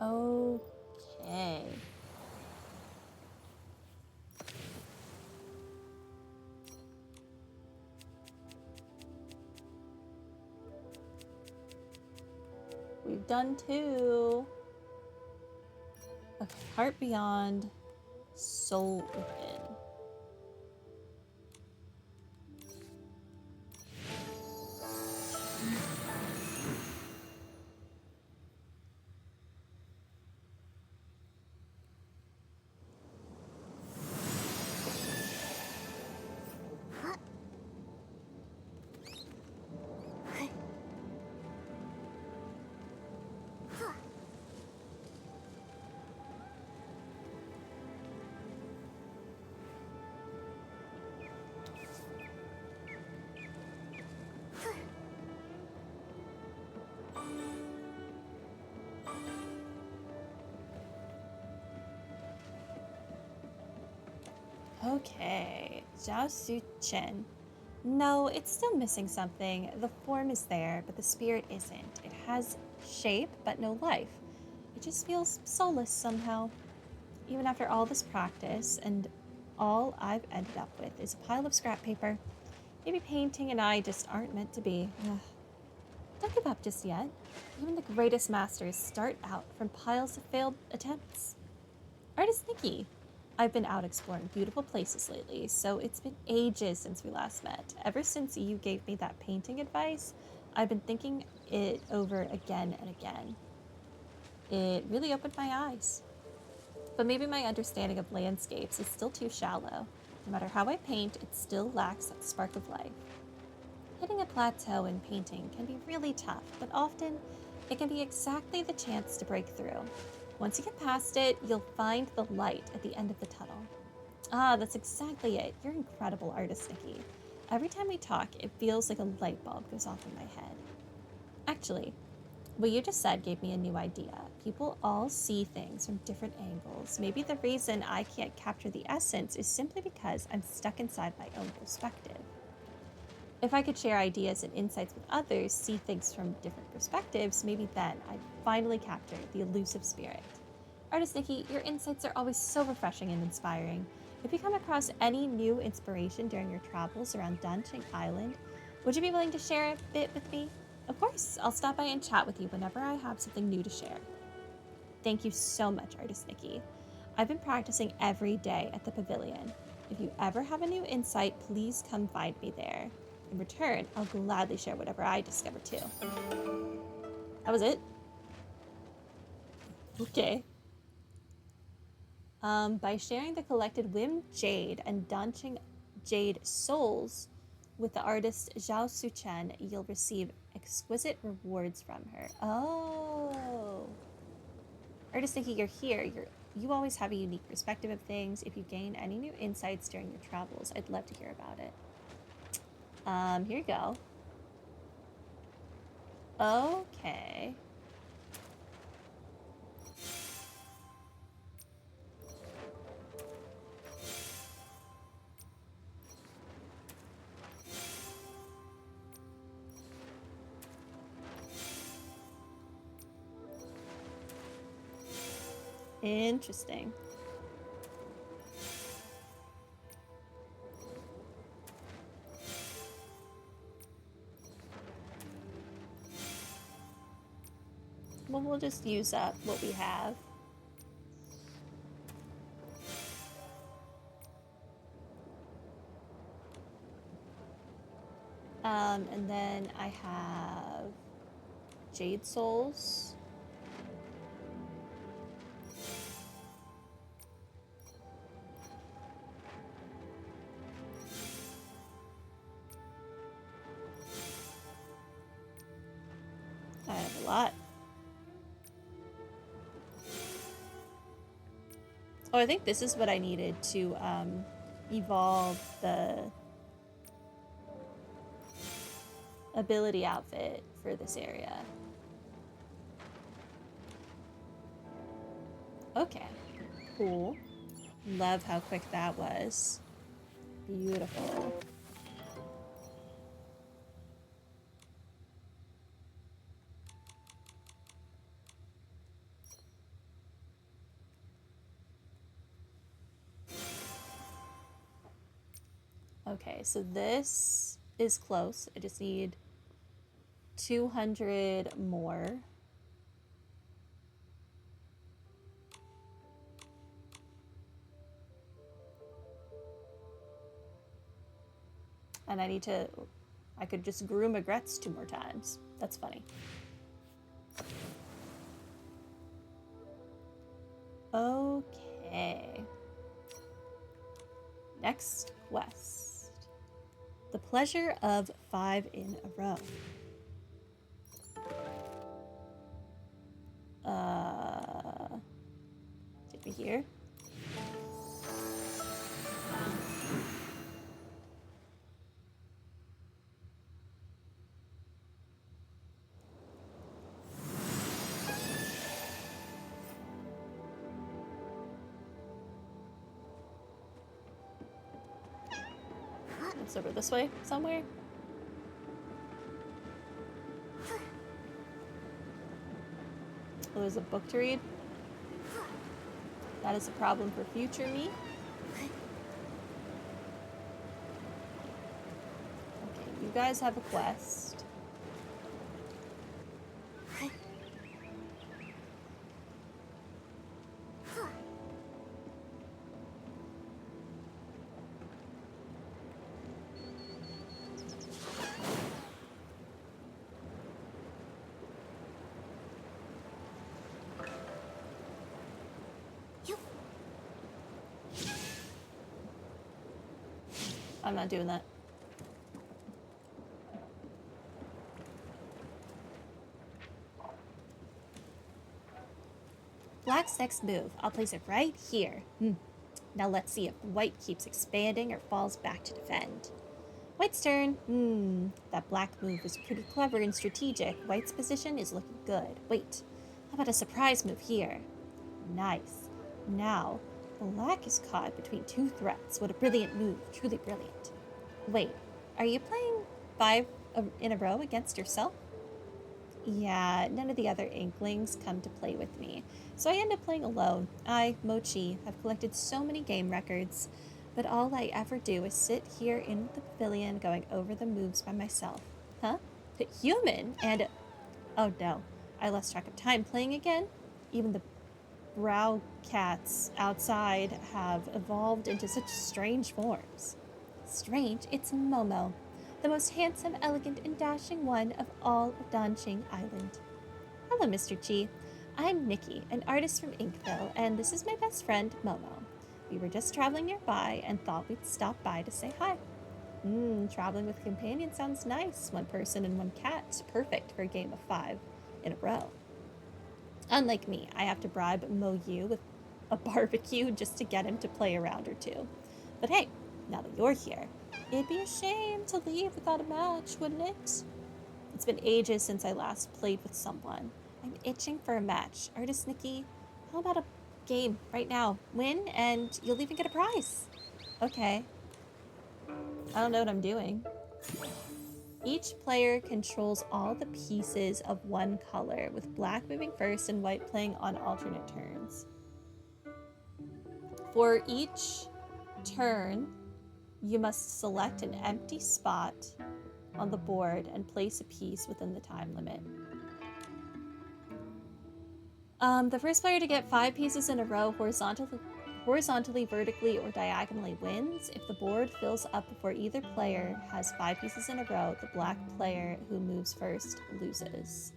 Okay. We've done 2. Okay, heart beyond, soul within. Okay, Jiao Su Chen. No, it's still missing something. The form is there, but the spirit isn't. It has shape, but no life. It just feels soulless somehow. Even after all this practice, and all I've ended up with is a pile of scrap paper. Maybe painting and I just aren't meant to be. Ugh. Don't give up just yet. Even the greatest masters start out from piles of failed attempts. Artist Nikki. I've been out exploring beautiful places lately, so it's been ages since we last met. Ever since you gave me that painting advice, I've been thinking it over again and again. It really opened my eyes. But maybe my understanding of landscapes is still too shallow. No matter how I paint, it still lacks that spark of life. Hitting a plateau in painting can be really tough, but often it can be exactly the chance to break through. Once you get past it, you'll find the light at the end of the tunnel. Ah, that's exactly it. You're incredible, artist Nikki. Every time we talk, it feels like a light bulb goes off in my head. Actually, what you just said gave me a new idea. People all see things from different angles. Maybe the reason I can't capture the essence is simply because I'm stuck inside my own perspective. If I could share ideas and insights with others, see things from different perspectives, maybe then I'd finally capture the elusive spirit. Artist Nikki, your insights are always so refreshing and inspiring. If you come across any new inspiration during your travels around Danqing Island, would you be willing to share a bit with me? Of course, I'll stop by and chat with you whenever I have something new to share. Thank you so much, Artist Nikki. I've been practicing every day at the pavilion. If you ever have a new insight, please come find me there. In return, I'll gladly share whatever I discover too. That was it? Okay. By sharing the collected Wim Jade and Danqing Jade souls with the artist Zhao Suchen, you'll receive exquisite rewards from her. Oh. Artist Nikki, you're here. You always have a unique perspective of things. If you gain any new insights during your travels, I'd love to hear about it. Here you go. Okay. Interesting. Well, we'll just use up what we have. And then I have Jade Souls. I have a lot. Oh, I think this is what I needed to evolve the ability outfit for this area. Okay, cool. Love how quick that was. Beautiful. Okay, so this is close. I just need 200 more. And I could just groom regrets 2 more times. That's funny. Okay. Next quest. The pleasure of 5 in a row. Did we hear? It's over this way somewhere. Oh, there's a book to read. That is a problem for future me. Okay, you guys have a quest. I'm not doing that. Black's next move. I'll place it right here. Now let's see if white keeps expanding or falls back to defend. White's turn. That black move was pretty clever and strategic. White's position is looking good. Wait, how about a surprise move here? Nice. Now, black is caught between 2 threats. What a brilliant move. Truly brilliant. Wait, are you playing 5 in a row against yourself? Yeah, none of the other Inklings come to play with me, so I end up playing alone. I, Mochi, have collected so many game records, but all I ever do is sit here in the pavilion going over the moves by myself. Huh? Human? And... oh no, I lost track of time playing again? Even the brow cats outside have evolved into such strange forms. Strange? It's Momo, the most handsome, elegant, and dashing one of all of Danqing Island. Hello, Mr. Chi. I'm Nikki, an artist from Inkville, and this is my best friend, Momo. We were just traveling nearby and thought we'd stop by to say hi. Traveling with a companion sounds nice. 1 person and 1 cat. Perfect for a game of 5 in a row. Unlike me, I have to bribe Mo Yu with a barbecue just to get him to play a round or 2. But hey, now that you're here, it'd be a shame to leave without a match, wouldn't it? It's been ages since I last played with someone. I'm itching for a match. Artist Nikki, how about a game right now? Win, and you'll even get a prize. Okay. I don't know what I'm doing. Each player controls all the pieces of 1 color, with black moving first and white playing on alternate turns. For each turn, you must select an empty spot on the board and place a piece within the time limit. The first player to get 5 pieces in a row horizontally, vertically, or diagonally wins. If the board fills up before either player has 5 pieces in a row, the black player who moves first loses.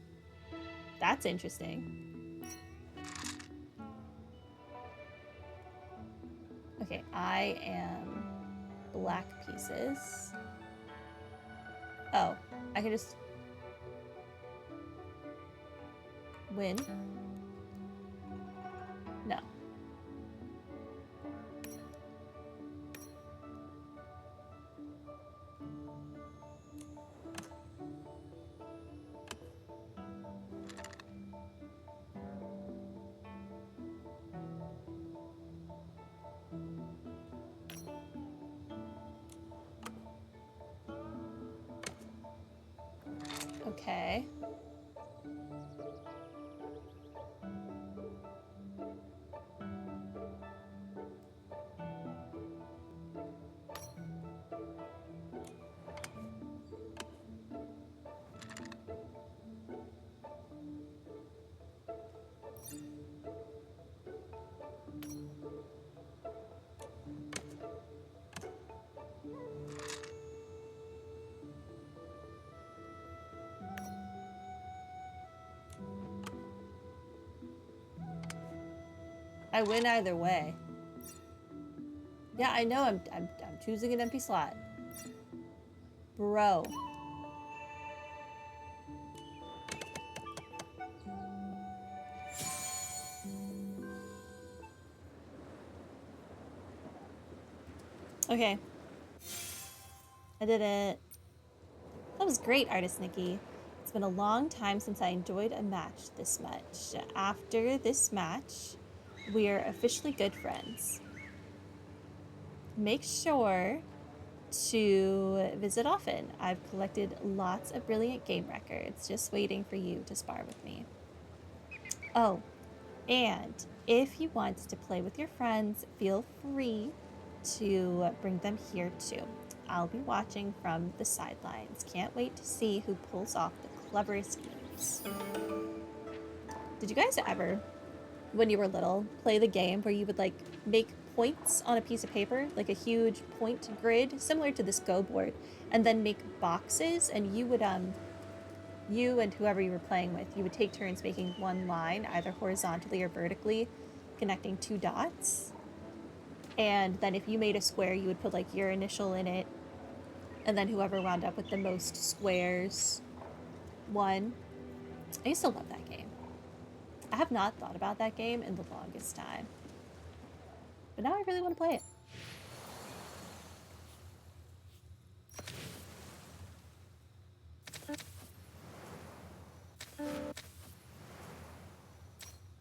That's interesting. Okay, I am black pieces. Oh, I can just win. No. Okay. I win either way. Yeah, I know. I'm choosing an empty slot, bro. Okay, I did it. That was great, Artist Nikki. It's been a long time since I enjoyed a match this much. After this match, we're officially good friends. Make sure to visit often. I've collected lots of brilliant game records, just waiting for you to spar with me. Oh, and if you want to play with your friends, feel free to bring them here too. I'll be watching from the sidelines. Can't wait to see who pulls off the cleverest moves. Did you guys ever, when you were little, play the game where you would like make points on a piece of paper, like a huge point grid, similar to this Go board, and then make boxes, and you would you and whoever you were playing with, you would take turns making one line, either horizontally or vertically, connecting two dots. And then if you made a square, you would put like your initial in it, and then whoever wound up with the most squares won. I used to love that game. I have not thought about that game in the longest time, but now I really want to play it.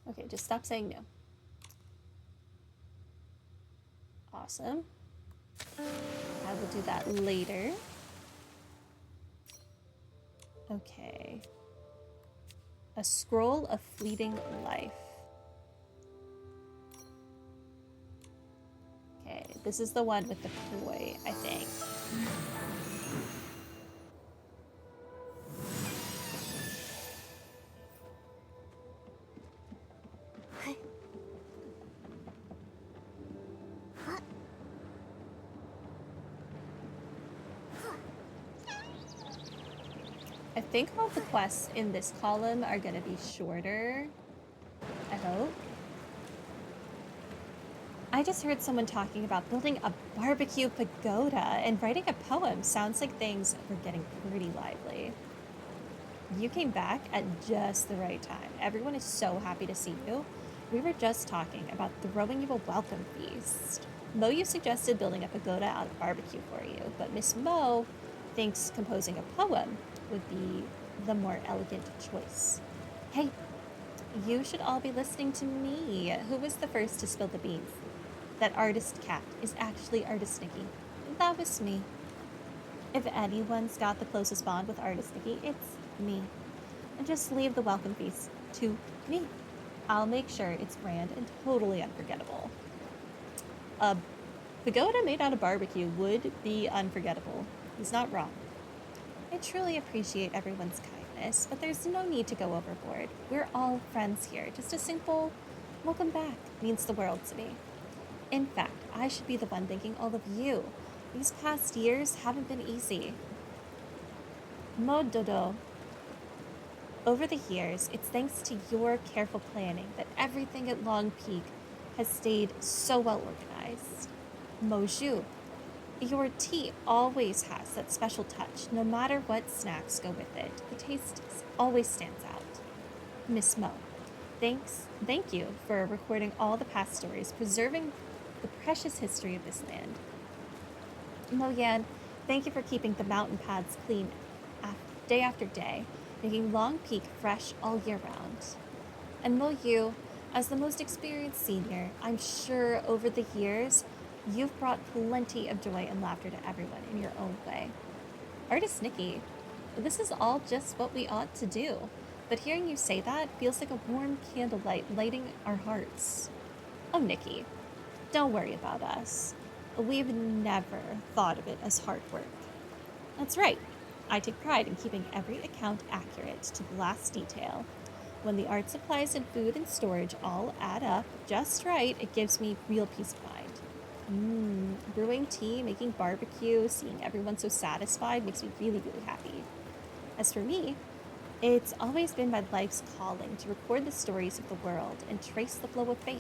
Okay, just stop saying no. Awesome. I will do that later. Okay. A scroll of fleeting life. Okay, this is the one with the toy, I think. I think all the quests in this column are going to be shorter. I hope. I just heard someone talking about building a barbecue pagoda and writing a poem. Sounds like things were getting pretty lively. You came back at just the right time. Everyone is so happy to see you. We were just talking about throwing you a welcome feast. Mo, you suggested building a pagoda out of barbecue for you, but Miss Mo thinks composing a poem would be the more elegant choice. Hey, you should all be listening to me. Who was the first to spill the beans? That artist cat is actually Artist Nikki. That was me. If anyone's got the closest bond with Artist Nikki, it's me. And just leave the welcome feast to me. I'll make sure it's grand and totally unforgettable. A pagoda made out of barbecue would be unforgettable. He's not wrong. I truly appreciate everyone's kindness, but there's no need to go overboard. We're all friends here. Just a simple welcome back means the world to me. In fact, I should be the one thanking all of you. These past years haven't been easy. Mododo. Over the years, it's thanks to your careful planning that everything at Long Peak has stayed so well organized. Moju. Your tea always has that special touch, no matter what snacks go with it. The taste always stands out. Miss Mo, thank you for recording all the past stories, preserving the precious history of this land. Mo Yan, thank you for keeping the mountain paths clean day after day, making Long Peak fresh all year round. And Mo Yu, as the most experienced senior, I'm sure over the years, you've brought plenty of joy and laughter to everyone in your own way. Artist Nikki, this is all just what we ought to do, but hearing you say that feels like a warm candlelight lighting our hearts. Oh, Nikki, don't worry about us. We've never thought of it as hard work. That's right. I take pride in keeping every account accurate to the last detail. When the art supplies and food and storage all add up just right, it gives me real peace of mind. Brewing tea, making barbecue, seeing everyone so satisfied makes me really, really happy. As for me, it's always been my life's calling to record the stories of the world and trace the flow of fate.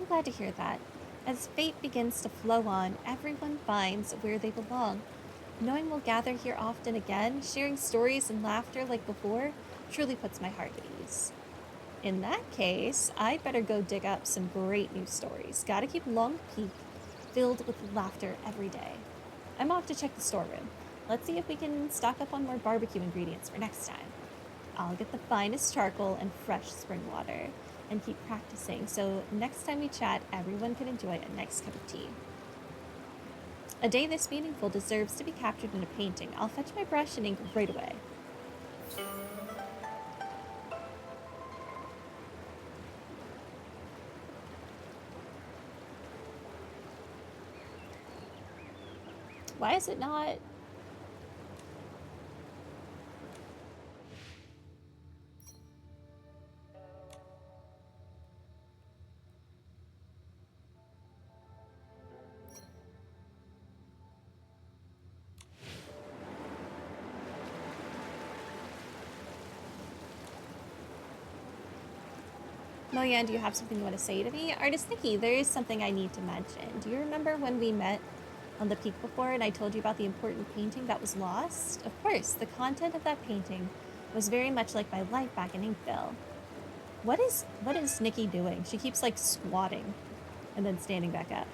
I'm glad to hear that. As fate begins to flow on, everyone finds where they belong. Knowing we'll gather here often again, sharing stories and laughter like before, truly puts my heart at ease. In that case, I'd better go dig up some great new stories. Gotta keep Long Peak filled with laughter every day. I'm off to check the storeroom. Let's see if we can stock up on more barbecue ingredients for next time. I'll get the finest charcoal and fresh spring water and keep practicing so next time we chat, everyone can enjoy a nice cup of tea. A day this meaningful deserves to be captured in a painting. I'll fetch my brush and ink right away. Why is it not? Moyan, do you have something you want to say to me? Artist Nikki, there is something I need to mention. Do you remember when we met on the peak before and I told you about the important painting that was lost? Of course, the content of that painting was very much like my life back in Inkville. What is Nikki doing? She keeps like squatting and then standing back up.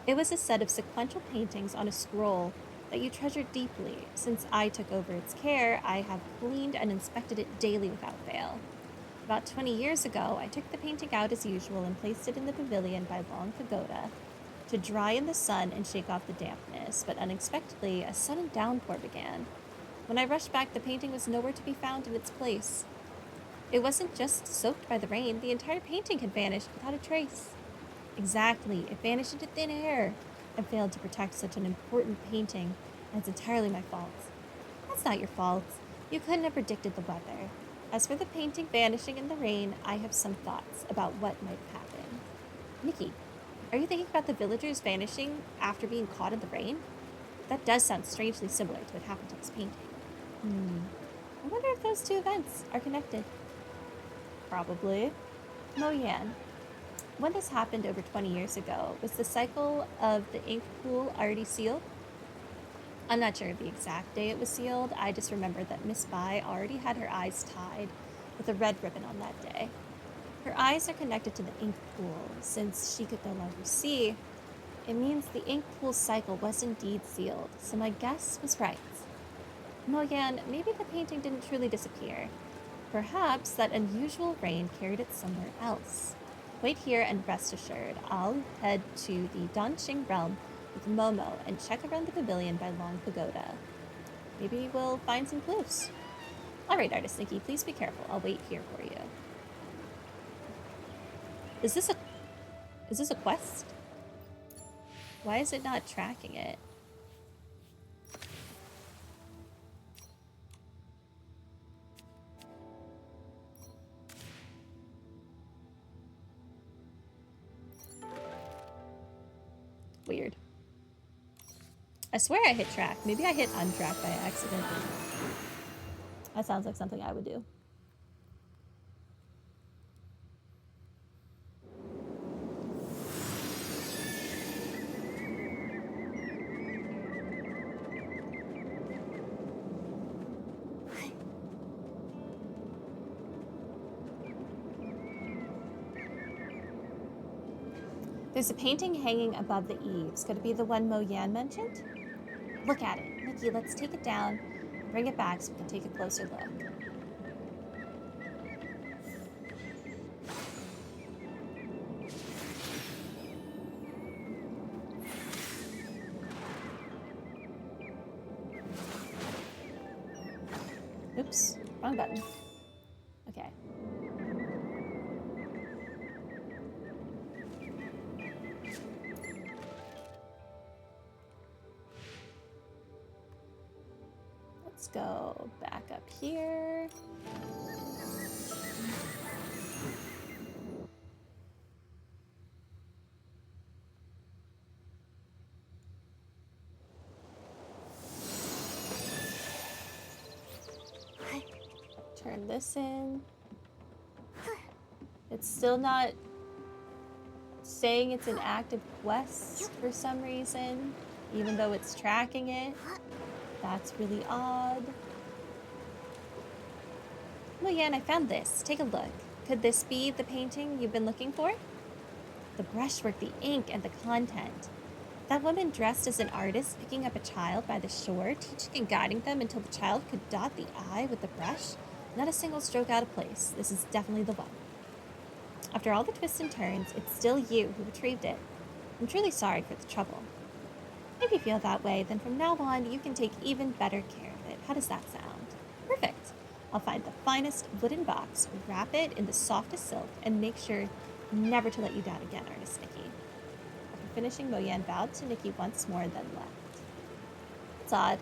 It was a set of sequential paintings on a scroll that you treasured deeply. Since I took over its care, I have cleaned and inspected it daily without fail. About 20 years ago, I took the painting out as usual and placed it in the pavilion by Long Pagoda to dry in the sun and shake off the dampness, but unexpectedly, a sudden downpour began. When I rushed back, the painting was nowhere to be found in its place. It wasn't just soaked by the rain, the entire painting had vanished without a trace. Exactly, it vanished into thin air. I failed to protect such an important painting, and it's entirely my fault. That's not your fault. You couldn't have predicted the weather. As for the painting vanishing in the rain, I have some thoughts about what might happen. Nikki, are you thinking about the villagers vanishing after being caught in the rain? That does sound strangely similar to what happened to this painting. I wonder if those two events are connected. Probably. Moyan, when this happened over 20 years ago, was the cycle of the ink pool already sealed? I'm not sure of the exact day it was sealed. I just remember that Miss Bai already had her eyes tied with a red ribbon on that day. Her eyes are connected to the ink pool. Since she could no longer see, it means the ink pool cycle was indeed sealed, so my guess was right. Moyan, maybe the painting didn't truly disappear. Perhaps that unusual rain carried it somewhere else. Wait here and rest assured, I'll head to the Danqing realm with Momo and check around the pavilion by Long Pagoda. Maybe we'll find some clues. Alright, Artist Nikki, please be careful. I'll wait here for you. Is this a quest? Why is it not tracking it? Weird. I swear I hit track. Maybe I hit untrack by accident. That sounds like something I would do. There's a painting hanging above the eaves. Could it be the one Mo Yan mentioned? Look at it. Nikki, let's take it down and bring it back so we can take a closer look. Oops, wrong button. Okay. Let's go back up here. Turn this in. It's still not saying it's an active quest for some reason, even though it's tracking it. That's really odd. Well, yeah, and I found this. Take a look. Could this be the painting you've been looking for? The brushwork, the ink, and the content. That woman dressed as an artist picking up a child by the shore, teaching and guiding them until the child could dot the eye with the brush. Not a single stroke out of place. This is definitely the one. After all the twists and turns, it's still you who retrieved it. I'm truly sorry for the trouble. If you feel that way, then from now on, you can take even better care of it. How does that sound? Perfect. I'll find the finest wooden box, wrap it in the softest silk, and make sure never to let you down again, Artist Nikki. After finishing, Moyan bowed to Nikki once more, then left. It's odd.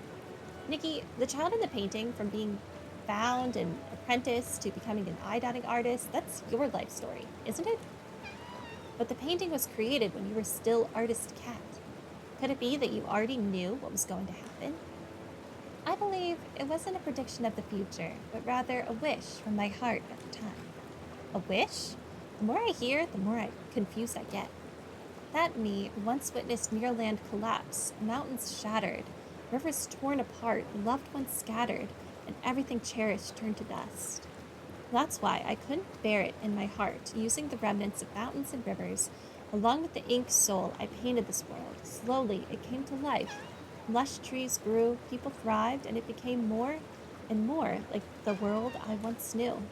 Nikki, the child in the painting, from being found and apprenticed to becoming an eye-dotting artist, that's your life story, isn't it? But the painting was created when you were still Artist Cat. Could it be that you already knew what was going to happen? I believe it wasn't a prediction of the future, but rather a wish from my heart at the time. A wish? The more I hear, the more confused I get. That me once witnessed near land collapse, mountains shattered, rivers torn apart, loved ones scattered, and everything cherished turned to dust. That's why I couldn't bear it in my heart, using the remnants of mountains and rivers. Along with the ink soul, I painted this world. Slowly, it came to life. Lush trees grew, people thrived, and it became more and more like the world I once knew.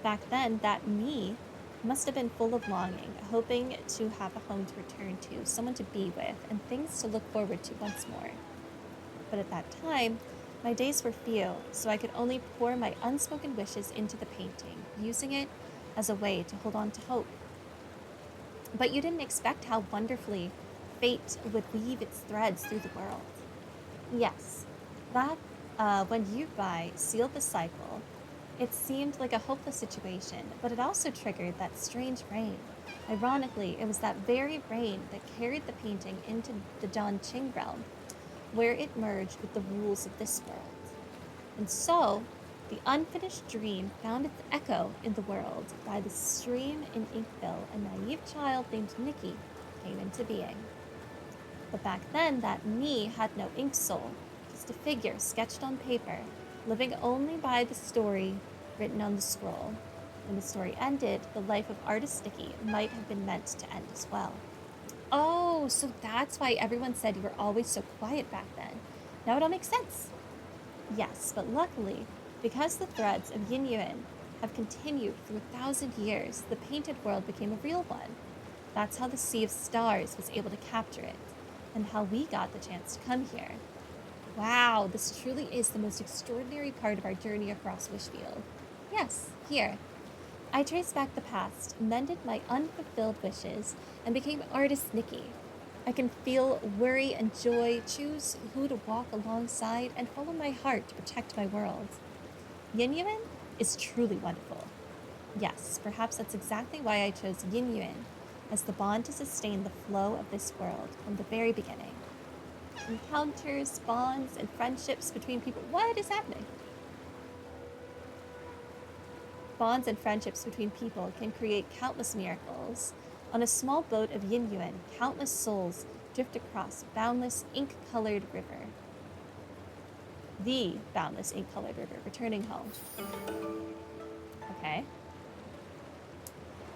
Back then, that me must have been full of longing, hoping to have a home to return to, someone to be with, and things to look forward to once more. But at that time, my days were few, so I could only pour my unspoken wishes into the painting, using it as a way to hold on to hope. But you didn't expect how wonderfully fate would weave its threads through the world. Yes, that when Yubai sealed the cycle, it seemed like a hopeless situation, but it also triggered that strange rain. Ironically, it was that very rain that carried the painting into the Danqing realm, where it merged with the rules of this world. And so, the unfinished dream found its echo in the world. By the stream in Inkville, a naive child named Nikki came into being. But back then, that me had no ink soul, just a figure sketched on paper, living only by the story written on the scroll. When the story ended, the life of Artist Nikki might have been meant to end as well. Oh, so that's why everyone said you were always so quiet back then. Now it all makes sense. Yes, but luckily, because the threads of Yin Yuan have continued through 1,000 years, the painted world became a real one. That's how the Sea of Stars was able to capture it, and how we got the chance to come here. Wow, this truly is the most extraordinary part of our journey across Wishfield. Yes, here. I traced back the past, mended my unfulfilled wishes, and became Artist Nikki. I can feel worry and joy, choose who to walk alongside, and follow my heart to protect my world. Yin Yuan is truly wonderful. Yes, perhaps that's exactly why I chose Yin Yuan as the bond to sustain the flow of this world from the very beginning. Encounters, bonds, and friendships between people. What is happening? Bonds and friendships between people can create countless miracles. On a small boat of Yin Yuan, countless souls drift across boundless ink-colored river. The boundless ink-colored river, returning home. Okay.